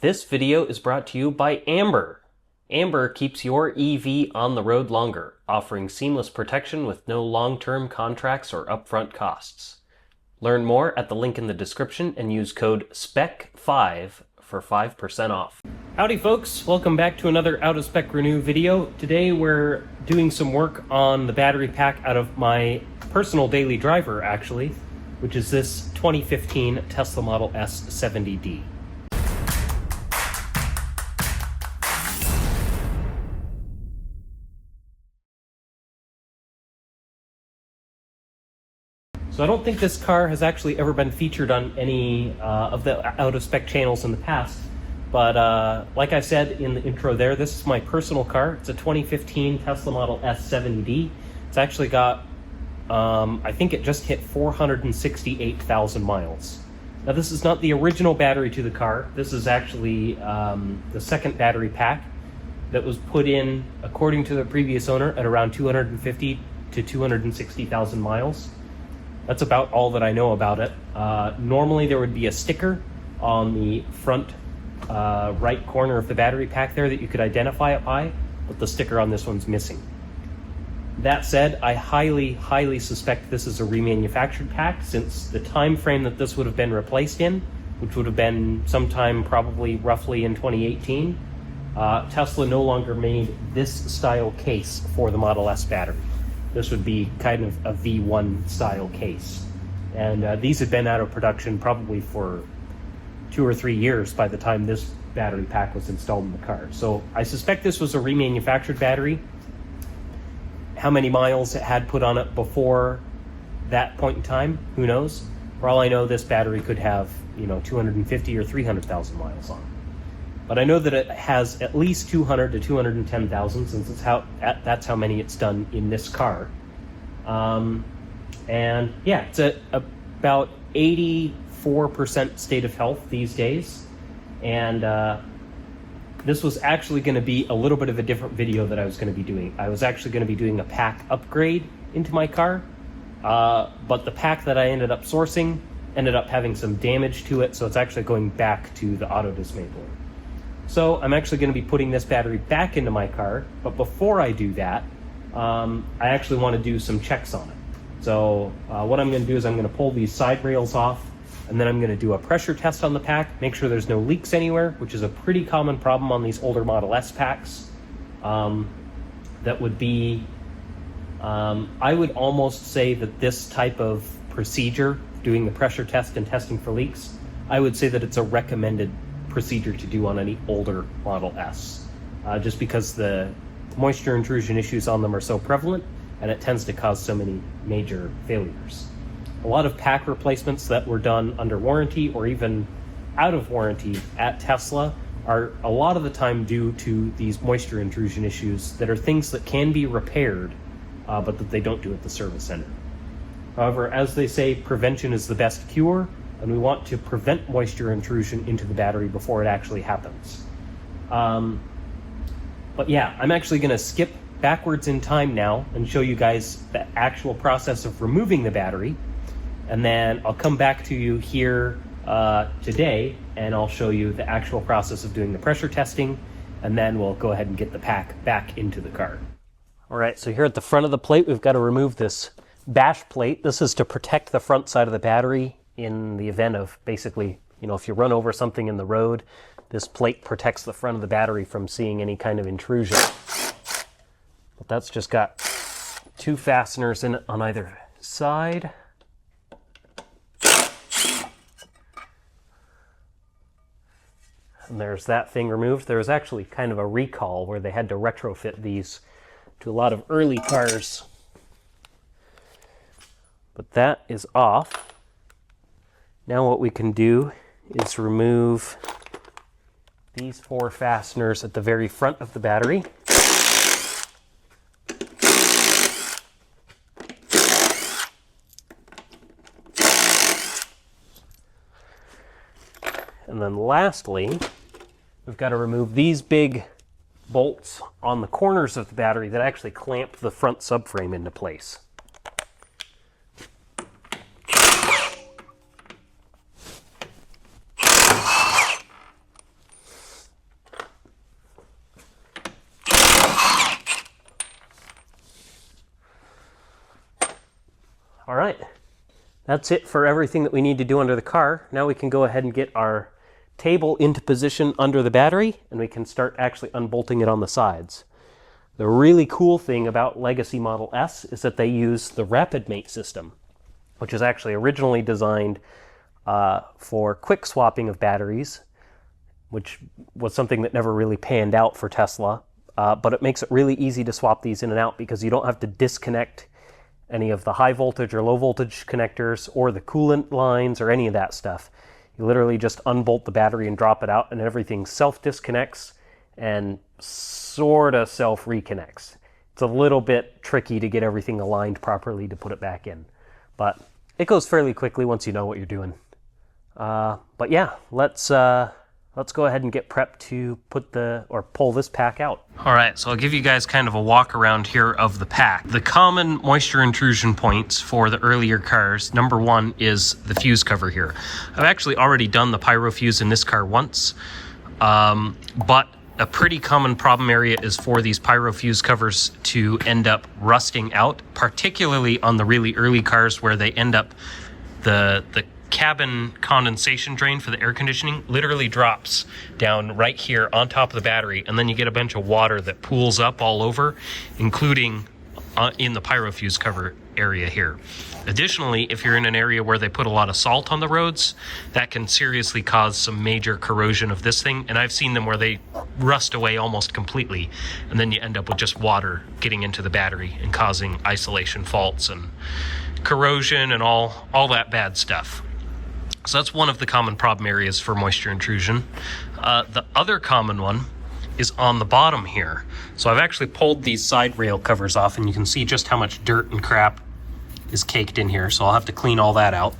This video is brought to you by Amber. Amber keeps your EV on the road longer, offering seamless protection with no long-term contracts or upfront costs. Learn more at the link in the description and use code SPEC5 for 5% off. Howdy folks, welcome back to another Out of Spec Renew video. Today we're doing some work on the battery pack out of my personal daily driver actually, which is this 2015 Tesla Model S 70D. So I don't think this car has actually ever been featured on any of the out-of-spec channels in the past, but like I said in the intro there, this is my personal car. It's a 2015 Tesla Model S 70D. It's actually got, I think it just hit 468,000 miles. Now this is not the original battery to the car. This is actually the second battery pack that was put in, according to the previous owner, at around 250 to 260,000 miles. That's about all that I know about it. Normally there would be a sticker on the front right corner of the battery pack there that you could identify it by, but the sticker on this one's missing. That said, I highly suspect this is a remanufactured pack, since the time frame that this would have been replaced in, which would have been sometime probably roughly in 2018, Tesla no longer made this style case for the Model S battery. This would be kind of a V1 style case. And these had been out of production probably for 2 or 3 years by the time this battery pack was installed in the car. So I suspect this was a remanufactured battery. How many miles it had put on it before that point in time, who knows? For all I know, this battery could have, 250 or 300,000 miles on it. But I know that it has at least 200 to 210,000, since that's how many it's done in this car. And yeah, it's at about 84% state of health these days. And this was actually going to be a little bit of a different video that I was going to be doing. I was actually going to be doing a pack upgrade into my car, but the pack that I ended up sourcing ended up having some damage to it, so it's actually going back to the auto dismantler. So I'm actually going to be putting this battery back into my car, but before I do that, I actually want to do some checks on it. So what I'm going to do is I'm going to pull these side rails off, and then I'm going to do a pressure test on the pack, make sure there's no leaks anywhere, which is a pretty common problem on these older Model S packs. That would be, I would almost say that this type of procedure, doing the pressure test and testing for leaks, I would say that it's a recommended procedure to do on any older Model S, just because the moisture intrusion issues on them are so prevalent, and it tends to cause so many major failures. A lot of pack replacements that were done under warranty or even out of warranty at Tesla are a lot of the time due to these moisture intrusion issues that are things that can be repaired, but that they don't do at the service center. However, as they say, prevention is the best cure, and we want to prevent moisture intrusion into the battery before it actually happens. But yeah, I'm actually going to skip backwards in time now and show you guys the actual process of removing the battery, and then I'll come back to you here today and I'll show you the actual process of doing the pressure testing, and then we'll go ahead and get the pack back into the car. All right, so here at the front of the plate, we've got to remove this bash plate. This is to protect the front side of the battery in the event of, basically, if you run over something in the road, this plate protects the front of the battery from seeing any kind of intrusion. But that's just got 2 fasteners in it on either side. And there's that thing removed. There was actually kind of a recall where they had to retrofit these to a lot of early cars. But that is off. Now what we can do is remove these 4 fasteners at the very front of the battery. And then lastly, we've got to remove these big bolts on the corners of the battery that actually clamp the front subframe into place. That's it for everything that we need to do under the car. Now we can go ahead and get our table into position under the battery, and we can start actually unbolting it on the sides. The really cool thing about Legacy Model S is that they use the Rapid Mate system, which is actually originally designed for quick swapping of batteries, which was something that never really panned out for Tesla. But it makes it really easy to swap these in and out because you don't have to disconnect any of the high voltage or low voltage connectors or the coolant lines or any of that stuff. You literally just unbolt the battery and drop it out, and everything self-disconnects and sort of self-reconnects. It's a little bit tricky to get everything aligned properly to put it back in, but it goes fairly quickly once you know what you're doing. But yeah, let's go ahead and get prepped to pull this pack out. All right, so I'll give you guys kind of a walk around here of the pack. The common moisture intrusion points for the earlier cars, number one is the fuse cover here. I've actually already done the pyro fuse in this car once, but a pretty common problem area is for these pyro fuse covers to end up rusting out, particularly on the really early cars where they end up, the cabin condensation drain for the air conditioning literally drops down right here on top of the battery, and then you get a bunch of water that pools up all over, including in the pyro fuse cover area here. Additionally, if you're in an area where they put a lot of salt on the roads, that can seriously cause some major corrosion of this thing, and I've seen them where they rust away almost completely, and then you end up with just water getting into the battery and causing isolation faults and corrosion and all that bad stuff. So that's one of the common problem areas for moisture intrusion. The other common one is on the bottom here. So I've actually pulled these side rail covers off, and you can see just how much dirt and crap is caked in here. So I'll have to clean all that out.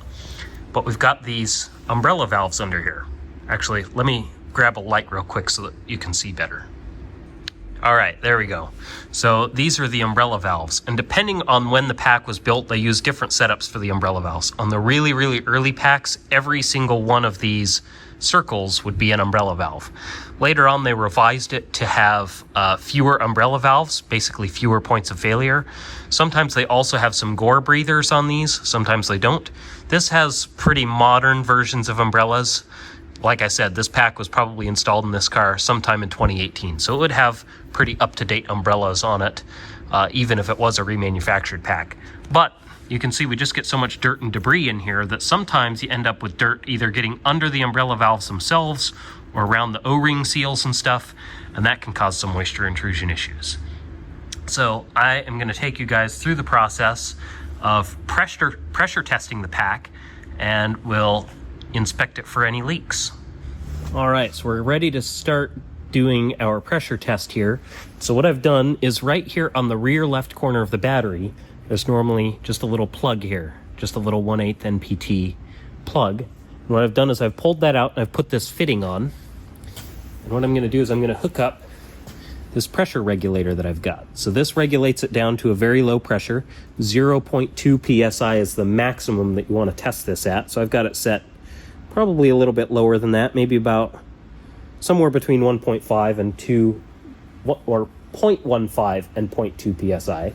But we've got these umbrella valves under here. Actually, let me grab a light real quick so that you can see better. All right, there we go. So these are the umbrella valves, and depending on when the pack was built, they use different setups for the umbrella valves. On the really, really early packs, every single one of these circles would be an umbrella valve. Later on, they revised it to have fewer umbrella valves, basically fewer points of failure. Sometimes they also have some gore breathers on these, sometimes they don't. This has pretty modern versions of umbrellas. Like I said, this pack was probably installed in this car sometime in 2018, so it would have pretty up-to-date umbrellas on it, even if it was a remanufactured pack. But you can see we just get so much dirt and debris in here that sometimes you end up with dirt either getting under the umbrella valves themselves or around the O-ring seals and stuff, and that can cause some moisture intrusion issues. So I am going to take you guys through the process of pressure testing the pack, and we'll inspect it for any leaks. All right, so we're ready to start doing our pressure test here. So what I've done is right here on the rear left corner of the battery, there's normally just a little plug here, just a little 1/8 NPT plug. And what I've done is I've pulled that out and I've put this fitting on. And what I'm going to do is I'm going to hook up this pressure regulator that I've got. So this regulates it down to a very low pressure. 0.2 psi is the maximum that you want to test this at. So I've got it set probably a little bit lower than that, maybe about somewhere between 1.5 and 2, or 0.15 and 0.2 psi.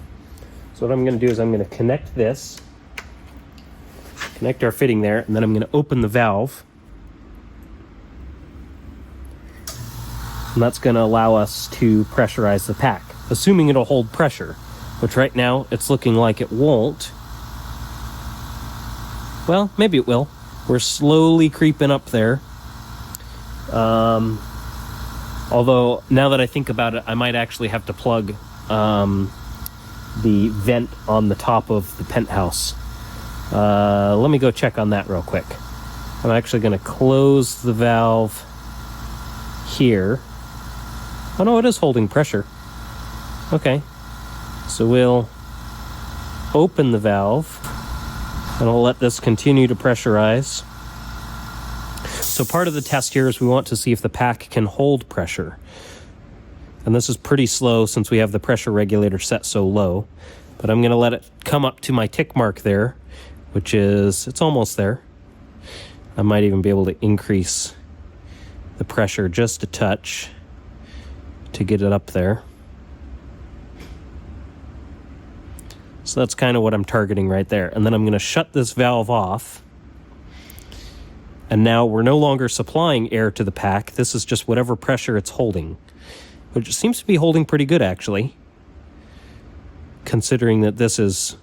So what I'm going to do is I'm going to connect our fitting there, and then I'm going to open the valve. And that's going to allow us to pressurize the pack, assuming it'll hold pressure, which right now it's looking like it won't. Well, maybe it will. We're slowly creeping up there. Although, now that I think about it, I might actually have to plug the vent on the top of the penthouse. Let me go check on that real quick. I'm actually going to close the valve here. Oh no, it is holding pressure. Okay. So we'll open the valve, and I'll let this continue to pressurize. So part of the test here is we want to see if the pack can hold pressure. And this is pretty slow since we have the pressure regulator set so low. But I'm going to let it come up to my tick mark there, which is, it's almost there. I might even be able to increase the pressure just a touch to get it up there. So So that's kind of what I'm targeting right there. And then I'm going to shut this valve off. And now we're no longer supplying air to the pack. This is just whatever pressure it's holding, which seems to be holding pretty good, actually, considering that this has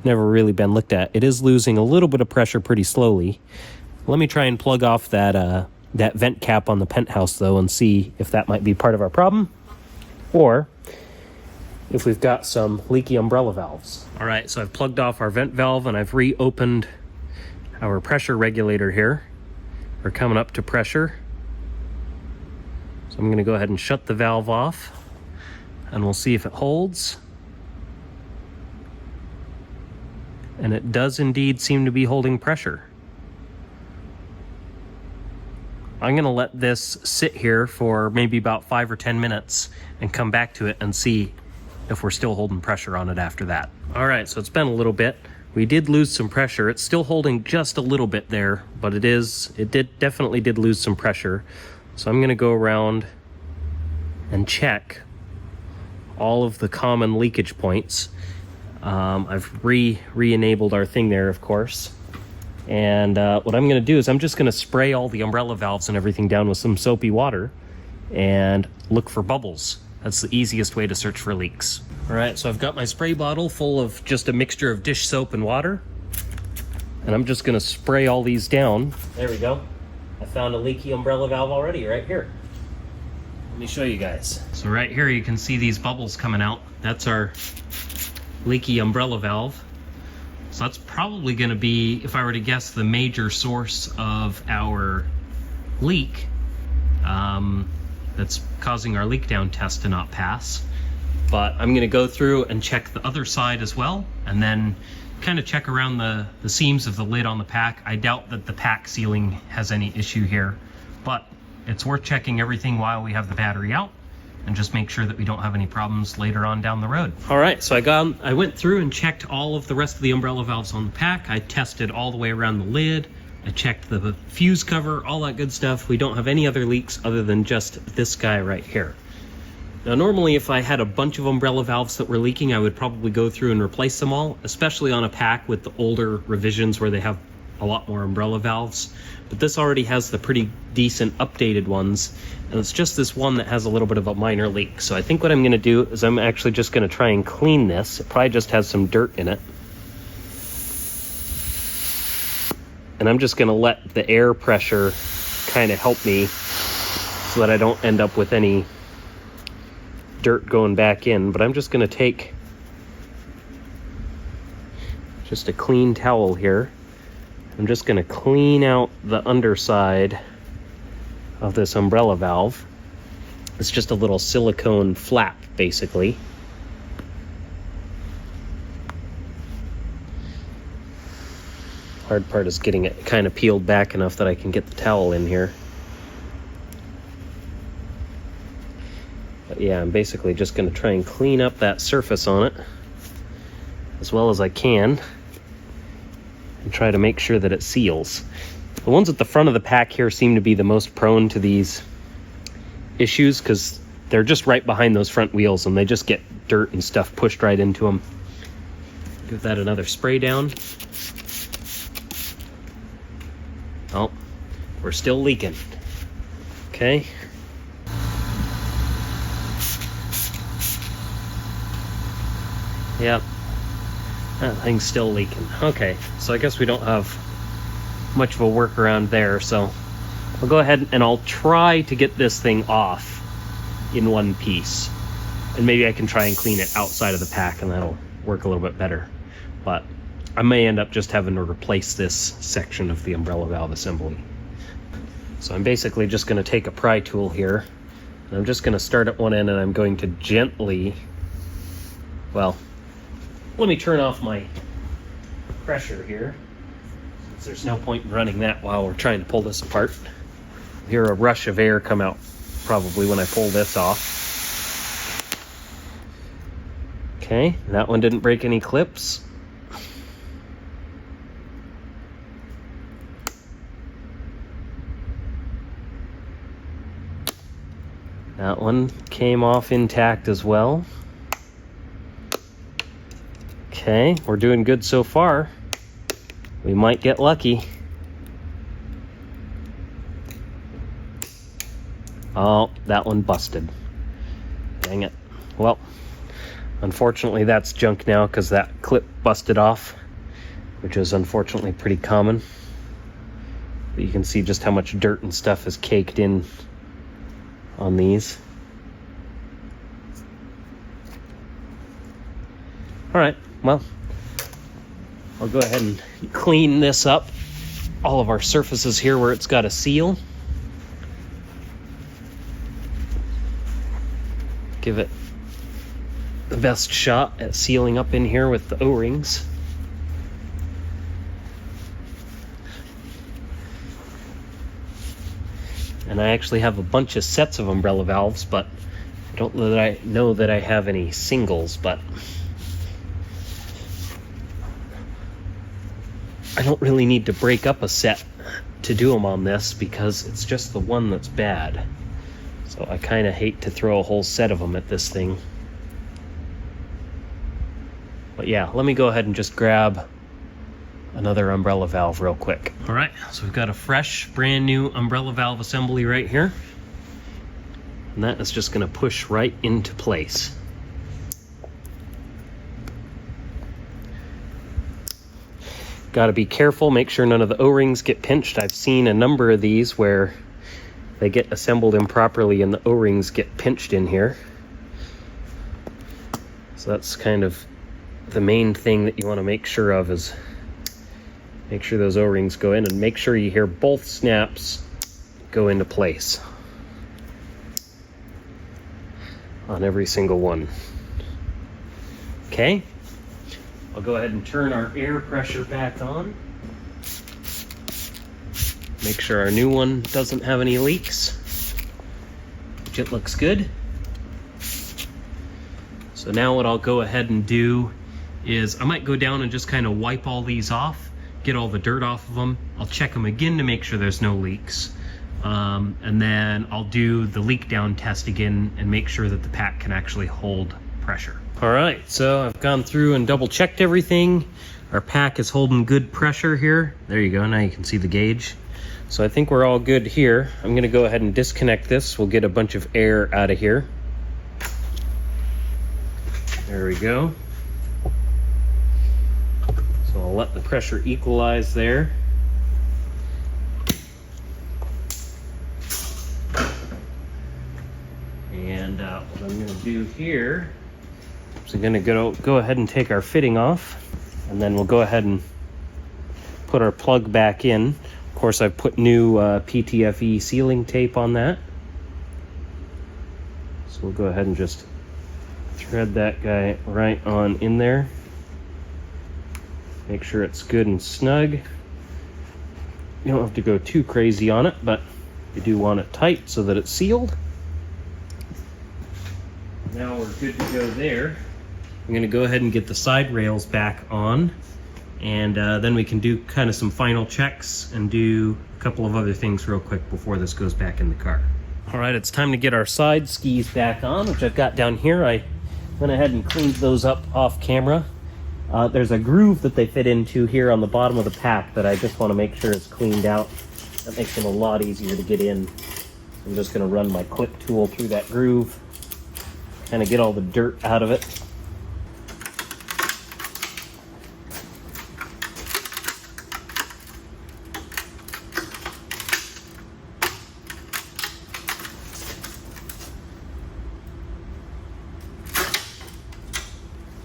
never really been looked at. It is losing a little bit of pressure pretty slowly. Let me try and plug off that vent cap on the penthouse, though, and see if that might be part of our problem, or if we've got some leaky umbrella valves. All right, so I've plugged off our vent valve, and I've reopened our pressure regulator here. We're coming up to pressure. So I'm going to go ahead and shut the valve off, and we'll see if it holds. And it does indeed seem to be holding pressure. I'm going to let this sit here for maybe about 5 or 10 minutes and come back to it and see if we're still holding pressure on it after that. All right, so it's been a little bit. We did lose some pressure. It's still holding just a little bit there, but it definitely did lose some pressure. So I'm going to go around and check all of the common leakage points. I've re-enabled our thing there, of course. And what I'm going to do is I'm just going to spray all the umbrella valves and everything down with some soapy water and look for bubbles. That's the easiest way to search for leaks. All right, so I've got my spray bottle full of just a mixture of dish soap and water. And I'm just going to spray all these down. There we go. I found a leaky umbrella valve already right here. Let me show you guys. So right here you can see these bubbles coming out. That's our leaky umbrella valve. So that's probably going to be, if I were to guess, the major source of our leak that's causing our leak down test to not pass. But I'm going to go through and check the other side as well, and then kind of check around the seams of the lid on the pack. I doubt that the pack sealing has any issue here, but it's worth checking everything while we have the battery out, and just make sure that we don't have any problems later on down the road. All right, so I went through and checked all of the rest of the umbrella valves on the pack. I tested all the way around the lid. I checked the fuse cover, all that good stuff. We don't have any other leaks other than just this guy right here. Now, normally if I had a bunch of umbrella valves that were leaking, I would probably go through and replace them all, especially on a pack with the older revisions where they have a lot more umbrella valves. But this already has the pretty decent updated ones, and it's just this one that has a little bit of a minor leak. So I think what I'm going to do is I'm actually just going to try and clean this. It probably just has some dirt in it. And I'm just going to let the air pressure kind of help me so that I don't end up with any dirt going back in. But I'm just going to take just a clean towel here. I'm just going to clean out the underside of this umbrella valve. It's just a little silicone flap, basically. Hard part is getting it kind of peeled back enough that I can get the towel in here. But yeah, I'm basically just going to try and clean up that surface on it as well as I can and try to make sure that it seals. The ones at the front of the pack here seem to be the most prone to these issues because they're just right behind those front wheels and they just get dirt and stuff pushed right into them. Give that another spray down. Oh, we're still leaking. Okay. Yep. That thing's still leaking. Okay, so I guess we don't have much of a workaround there, so I'll go ahead and I'll try to get this thing off in one piece. And maybe I can try and clean it outside of the pack and that'll work a little bit better. But I may end up just having to replace this section of the umbrella valve assembly. So I'm basically just going to take a pry tool here, and I'm just going to start at one end and I'm going to gently, well, let me turn off my pressure here, since there's no point in running that while we're trying to pull this apart. You'll hear a rush of air come out probably when I pull this off. Okay, that one didn't break any clips. That one came off intact as well. Okay, we're doing good so far. We might get lucky. Oh, that one busted. Dang it. Well, unfortunately that's junk now because that clip busted off, which is unfortunately pretty common. But you can see just how much dirt and stuff is caked in on these. Alright, well, I'll go ahead and clean this up. All of our surfaces here where it's got a seal. Give it the best shot at sealing up in here with the O-rings. And I actually have a bunch of sets of umbrella valves, but I don't know that I have any singles, but I don't really need to break up a set to do them on this because it's just the one that's bad. So I kind of hate to throw a whole set of them at this thing. But yeah, let me go ahead and just grab another umbrella valve real quick. All right, so we've got a fresh, brand new umbrella valve assembly right here. And that is just gonna push right into place. Got to be careful, make sure none of the O-rings get pinched. I've seen a number of these where they get assembled improperly and the O-rings get pinched in here. So that's kind of the main thing that you want to make sure of, is make sure those O-rings go in, and make sure you hear both snaps go into place on every single one. Okay, I'll go ahead and turn our air pressure back on. Make sure our new one doesn't have any leaks, which it looks good. So now what I'll go ahead and do is I might go down and just kind of wipe all these off, get all the dirt off of them. I'll check them again to make sure there's no leaks. And then I'll do the leak down test again and make sure that the pack can actually hold pressure. All right, so I've gone through and double checked everything. Our pack is holding good pressure here. There you go, now you can see the gauge. So I think we're all good here. I'm gonna go ahead and disconnect this. We'll get a bunch of air out of here. There we go. So I'll let the pressure equalize there. And what I'm gonna do here is I'm gonna go ahead and take our fitting off, and then we'll go ahead and put our plug back in. Of course, I've put new PTFE sealing tape on that. So we'll go ahead and just thread that guy right on in there. Make sure it's good and snug. You don't have to go too crazy on it, but you do want it tight so that it's sealed. Now we're good to go there. I'm going to go ahead and get the side rails back on, and then we can do kind of some final checks and do a couple of other things real quick before this goes back in the car. All right, it's time to get our side skis back on, which I've got down here. I went ahead and cleaned those up off camera. There's a groove that they fit into here on the bottom of the pack that I just want to make sure is cleaned out. That makes them a lot easier to get in. I'm just going to run my clip tool through that groove, kind of get all the dirt out of it.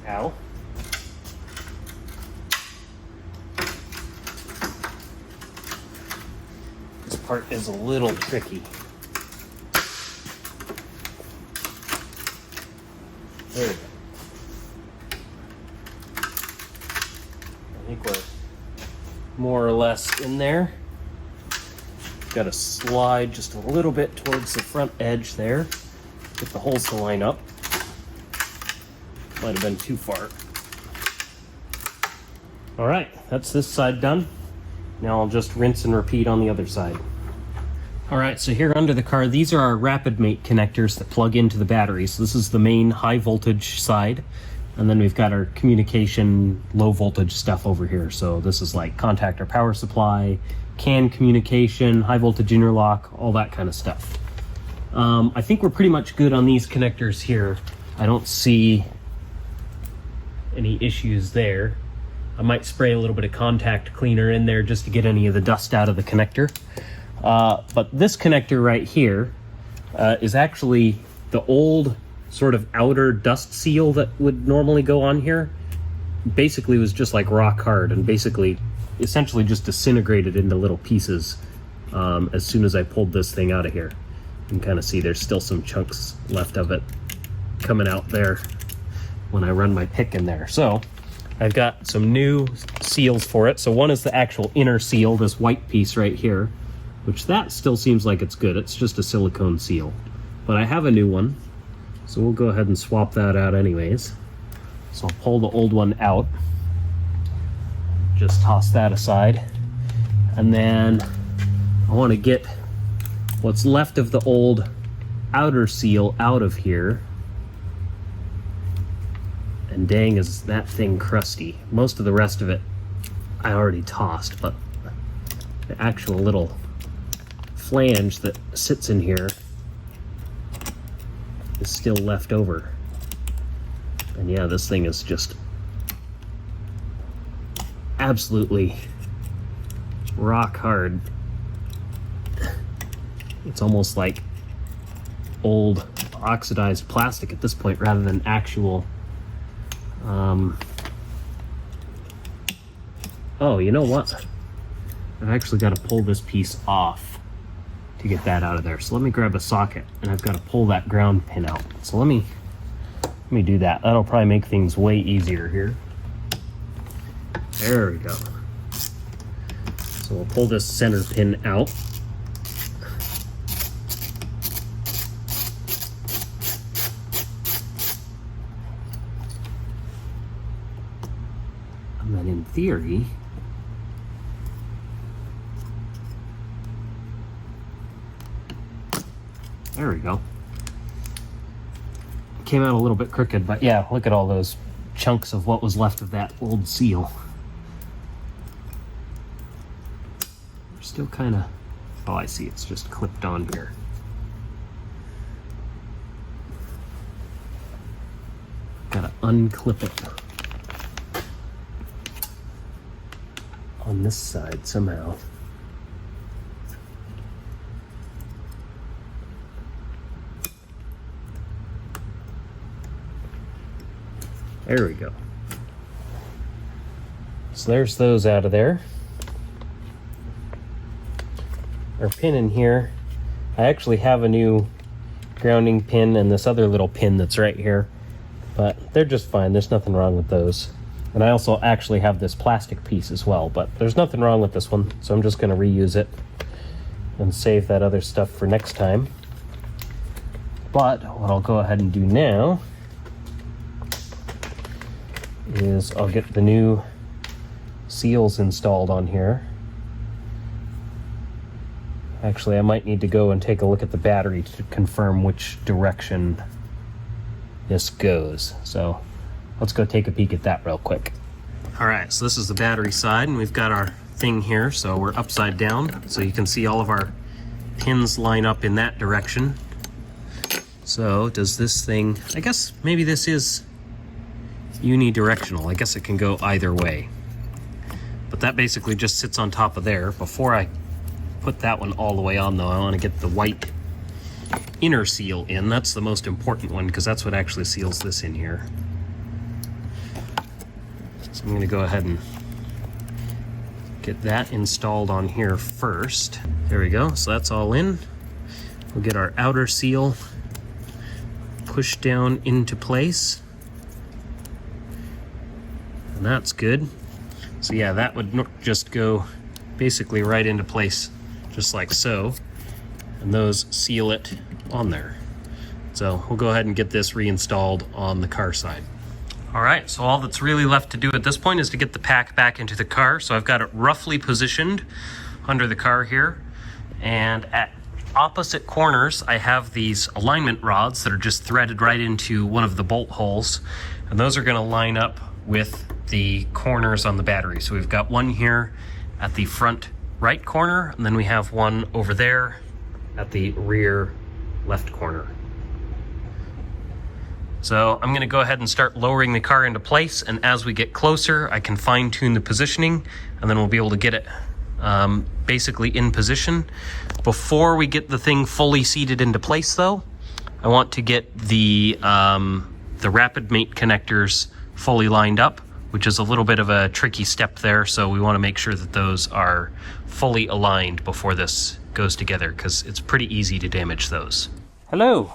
Ow. This part is a little tricky. There we go. I think we're more or less in there. Got to slide just a little bit towards the front edge there. Get the holes to line up. Might have been too far. All right, that's this side done. Now I'll just rinse and repeat on the other side. All right, so here under the car, these are our rapid mate connectors that plug into the battery. So this is the main high voltage side. And then we've got our communication low voltage stuff over here. So this is like contactor power supply, CAN communication, high voltage interlock, all that kind of stuff. I think we're pretty much good on these connectors here. I don't see any issues there. I might spray a little bit of contact cleaner in there just to get any of the dust out of the connector. But this connector right here is actually the old sort of outer dust seal that would normally go on here. Basically was just like rock hard and essentially just disintegrated into little pieces as soon as I pulled this thing out of here. You can kind of see there's still some chunks left of it coming out there when I run my pick in there. So I've got some new seals for it. So one is the actual inner seal, this white piece right here, which that still seems like it's good. It's just a silicone seal. But I have a new one, so we'll go ahead and swap that out anyways. So I'll pull the old one out. Just toss that aside. And then I want to get what's left of the old outer seal out of here. And dang, is that thing crusty. Most of the rest of it I already tossed, but the actual little flange that sits in here is still left over. And yeah, this thing is just absolutely rock hard. It's almost like old oxidized plastic at this point rather than actual oh, you know what? I've actually got to pull this piece off to get that out of there. So let me grab a socket, and I've got to pull that ground pin out. So let me do that. That'll probably make things way easier here. There we go. So we'll pull this center pin out. And then in theory, there we go. Came out a little bit crooked, but yeah, look at all those chunks of what was left of that old seal. We're still kind of, oh, I see, it's just clipped on here. Gotta unclip it on this side somehow. There we go. So there's those out of there. Our pin in here, I actually have a new grounding pin and this other little pin that's right here, but they're just fine. There's nothing wrong with those. And I also actually have this plastic piece as well, but there's nothing wrong with this one, so I'm just going to reuse it and save that other stuff for next time. But what I'll go ahead and do now is I'll get the new seals installed on here. Actually, I might need to go and take a look at the battery to confirm which direction this goes. So let's go take a peek at that real quick. All right, so this is the battery side, and we've got our thing here. So we're upside down, so you can see all of our pins line up in that direction. So does this thing, I guess maybe this is unidirectional. I guess it can go either way. But that basically just sits on top of there. Before I put that one all the way on though, I want to get the white inner seal in. That's the most important one because that's what actually seals this in here. So I'm going to go ahead and get that installed on here first. There we go. So that's all in. We'll get our outer seal pushed down into place. And that's good. So yeah, that would just go basically right into place, just like so. And those seal it on there. So we'll go ahead and get this reinstalled on the car side. All right, so all that's really left to do at this point is to get the pack back into the car. So I've got it roughly positioned under the car here. And at opposite corners, I have these alignment rods that are just threaded right into one of the bolt holes, and those are going to line up with the corners on the battery. So we've got one here at the front right corner, and then we have one over there at the rear left corner. So I'm going to go ahead and start lowering the car into place, and as we get closer I can fine tune the positioning, and then we'll be able to get it basically in position. Before we get the thing fully seated into place though, I want to get the rapid mate connectors fully lined up, which is a little bit of a tricky step there, so we want to make sure that those are fully aligned before this goes together, because it's pretty easy to damage those. Hello,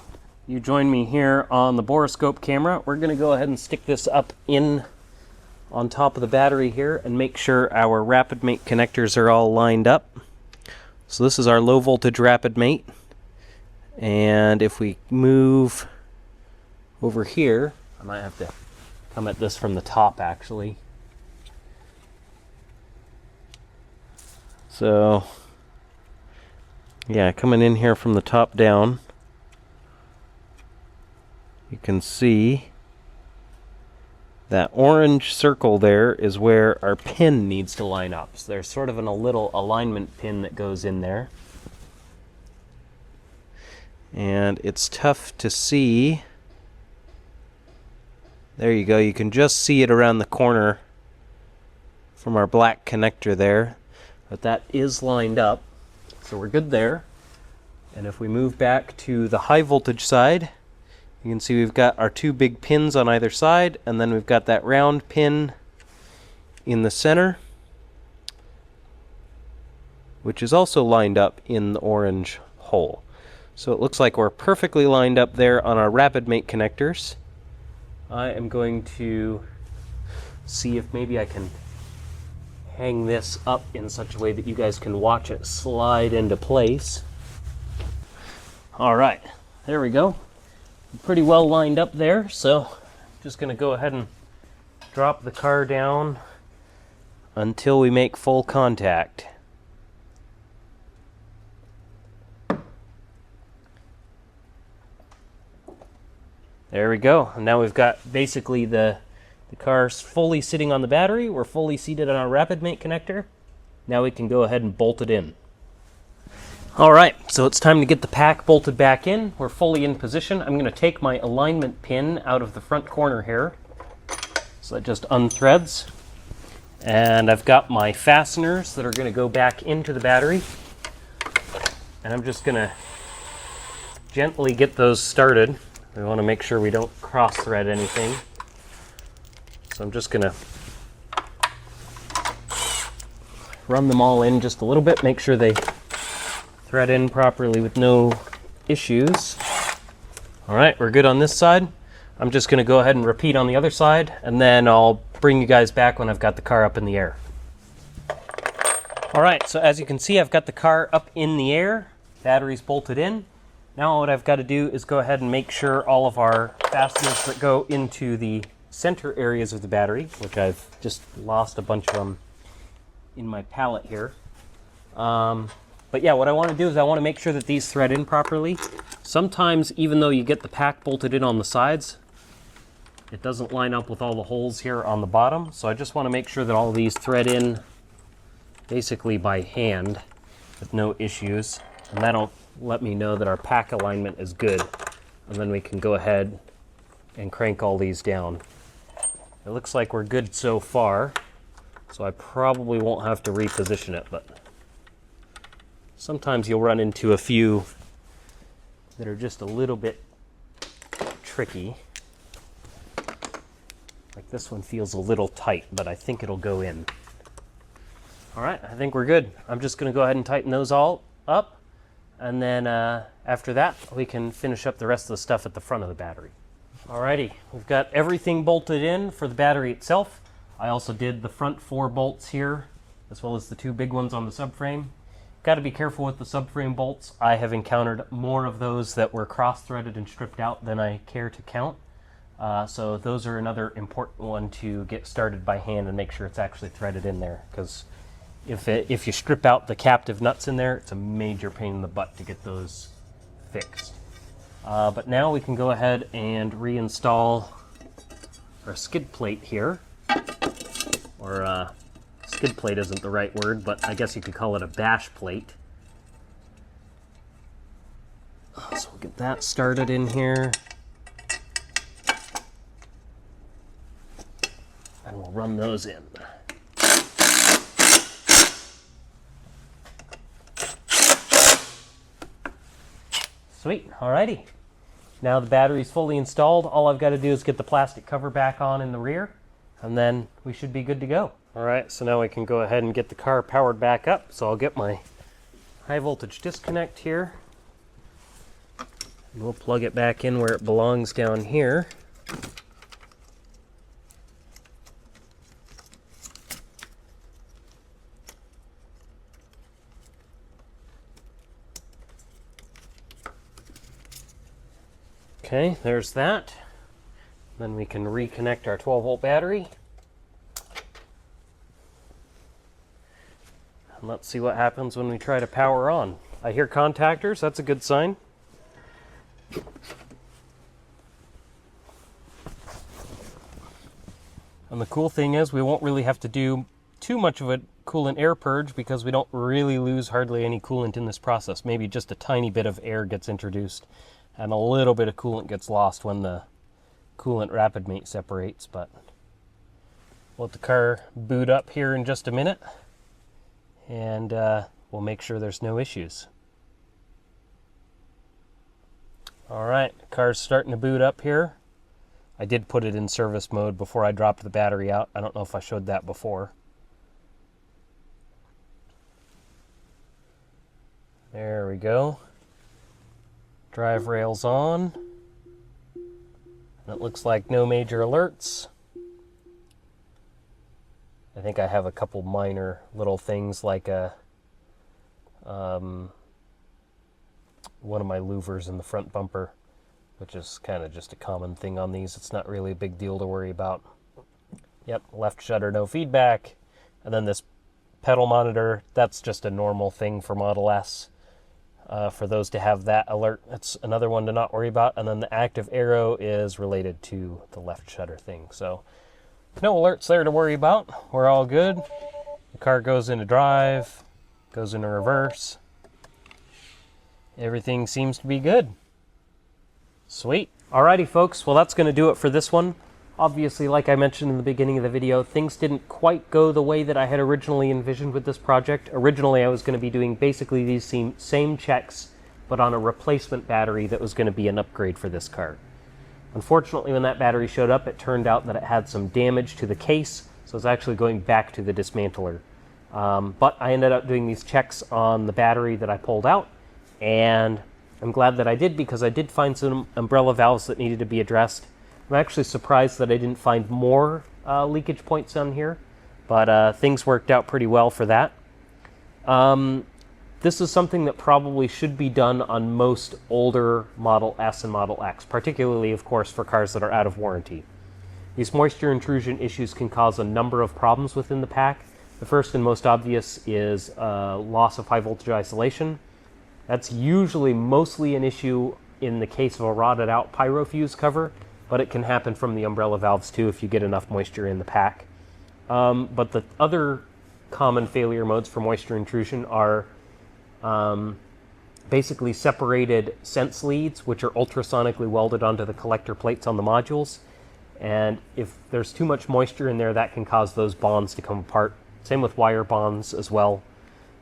you join me here on the borescope camera. We're going to go ahead and stick this up in on top of the battery here and make sure our rapid mate connectors are all lined up. So this is our low voltage rapid mate, and if we move over here, I might have to come at this from the top actually. So yeah, coming in here from the top down, you can see that orange circle there is where our pin needs to line up. So there's sort of a little alignment pin that goes in there. And it's tough to see. There you go, you can just see it around the corner from our black connector there. But that is lined up, so we're good there. And if we move back to the high voltage side, you can see we've got our two big pins on either side, and then we've got that round pin in the center, which is also lined up in the orange hole. So it looks like we're perfectly lined up there on our rapid mate connectors. I am going to see if maybe I can hang this up in such a way that you guys can watch it slide into place. All right, there we go. Pretty well lined up there, so just going to go ahead and drop the car down until we make full contact. There we go. And now we've got basically the car's fully sitting on the battery. We're fully seated on our rapid mate connector. Now we can go ahead and bolt it in. Alright, so it's time to get the pack bolted back in. We're fully in position. I'm going to take my alignment pin out of the front corner here. So that just unthreads. And I've got my fasteners that are going to go back into the battery. And I'm just going to gently get those started. We want to make sure we don't cross thread anything. So I'm just going to run them all in just a little bit, make sure they thread in properly with no issues. All right, we're good on this side. I'm just going to go ahead and repeat on the other side, and then I'll bring you guys back when I've got the car up in the air. All right, so as you can see, I've got the car up in the air, battery's bolted in. Now what I've got to do is go ahead and make sure all of our fasteners that go into the center areas of the battery, which I've just lost a bunch of them in my pallet here. But yeah, what I want to do is I want to make sure that these thread in properly. Sometimes, even though you get the pack bolted in on the sides, it doesn't line up with all the holes here on the bottom. So I just want to make sure that all of these thread in basically by hand with no issues. And that'll let me know that our pack alignment is good. And then we can go ahead and crank all these down. It looks like we're good so far. So I probably won't have to reposition it, but sometimes you'll run into a few that are just a little bit tricky. Like this one feels a little tight, but I think it'll go in. All right, I think we're good. I'm just going to go ahead and tighten those all up, and then after that, we can finish up the rest of the stuff at the front of the battery. Alrighty, we've got everything bolted in for the battery itself. I also did the front 4 bolts here, as well as the 2 big ones on the subframe. Got to be careful with the subframe bolts. I have encountered more of those that were cross-threaded and stripped out than I care to count. So those are another important one to get started by hand and make sure it's actually threaded in there, because if you strip out the captive nuts in there, it's a major pain in the butt to get those fixed. But now we can go ahead and reinstall our skid plate here. Or skid plate isn't the right word, but I guess you could call it a bash plate. So we'll get that started in here. And we'll run those in. Sweet, alrighty. Now the battery's fully installed. All I've got to do is get the plastic cover back on in the rear, and then we should be good to go. Alright, so now we can go ahead and get the car powered back up. So I'll get my high voltage disconnect here. And we'll plug it back in where it belongs down here. Okay, there's that. Then we can reconnect our 12-volt battery. And let's see what happens when we try to power on. I hear contactors, that's a good sign. And the cool thing is we won't really have to do too much of a coolant air purge because we don't really lose hardly any coolant in this process. Maybe just a tiny bit of air gets introduced and a little bit of coolant gets lost when the coolant rapid mate separates, but we'll let the car boot up here in just a minute, and we'll make sure there's no issues. Alright, the car's starting to boot up here. I did put it in service mode before I dropped the battery out. I don't know if I showed that before. There we go. Drive rails on. And it looks like no major alerts. I think I have a couple minor little things like one of my louvers in the front bumper, which is kind of just a common thing on these. It's not really a big deal to worry about. Yep, left shutter, no feedback. And then this pedal monitor, that's just a normal thing for Model S. For those to have that alert, that's another one to not worry about. And then the active arrow is related to the left shutter thing. So no alerts there to worry about. We're all good. The car goes into drive, goes into reverse. Everything seems to be good. Sweet. Alrighty folks, well that's going to do it for this one. Obviously, like I mentioned in the beginning of the video, things didn't quite go the way that I had originally envisioned with this project. Originally, I was going to be doing basically these same checks, but on a replacement battery that was going to be an upgrade for this car. Unfortunately, when that battery showed up, it turned out that it had some damage to the case, so it's actually going back to the dismantler. But I ended up doing these checks on the battery that I pulled out, and I'm glad that I did because I did find some umbrella valves that needed to be addressed. I'm actually surprised that I didn't find more leakage points on here, but things worked out pretty well for that. This is something that probably should be done on most older Model S and Model X, particularly, of course, for cars that are out of warranty. These moisture intrusion issues can cause a number of problems within the pack. The first and most obvious is loss of high voltage isolation. That's usually mostly an issue in the case of a rotted out pyro fuse cover, but it can happen from the umbrella valves too if you get enough moisture in the pack. But the other common failure modes for moisture intrusion are basically separated sense leads, which are ultrasonically welded onto the collector plates on the modules. And if there's too much moisture in there, that can cause those bonds to come apart. Same with wire bonds as well.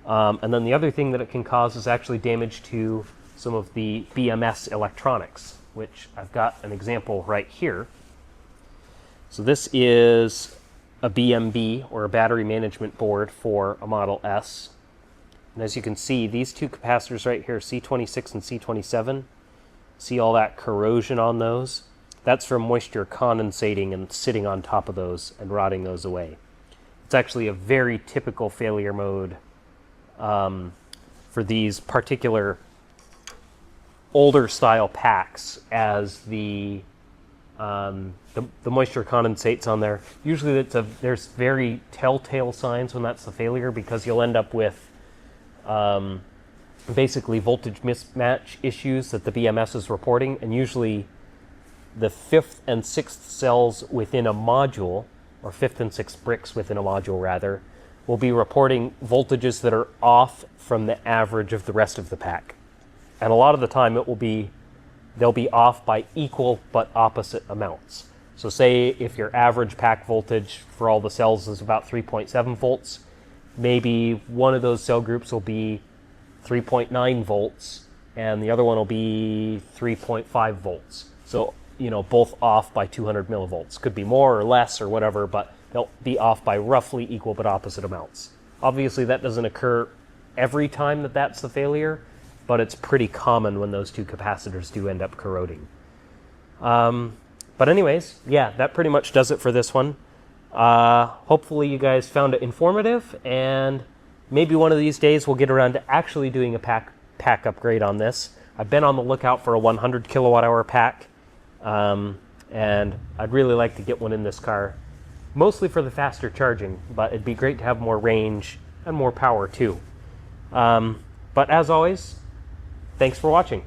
And then the other thing that it can cause is actually damage to some of the BMS electronics, which I've got an example right here. So this is a BMB, or a battery management board, for a Model S. And as you can see, these two capacitors right here, C26 and C27, see all that corrosion on those? That's from moisture condensating and sitting on top of those and rotting those away. It's actually a very typical failure mode for these particular older style packs, as the the moisture condensates on there. Usually there's very telltale signs when that's the failure, because you'll end up with basically voltage mismatch issues that the BMS is reporting, and usually the fifth and sixth cells within a module, or fifth and sixth bricks within a module rather, will be reporting voltages that are off from the average of the rest of the pack. And a lot of the time they'll be off by equal but opposite amounts. So say if your average pack voltage for all the cells is about 3.7 volts, maybe one of those cell groups will be 3.9 volts and the other one will be 3.5 volts. So, both off by 200 millivolts. Could be more or less or whatever, but they'll be off by roughly equal but opposite amounts. Obviously that doesn't occur every time that's the failure, but it's pretty common when those two capacitors do end up corroding. But anyways, yeah, that pretty much does it for this one. Hopefully you guys found it informative, and maybe one of these days we'll get around to actually doing a pack upgrade on this. I've been on the lookout for a 100 kilowatt hour pack, and I'd really like to get one in this car, mostly for the faster charging, but it'd be great to have more range and more power too. But as always, thanks for watching.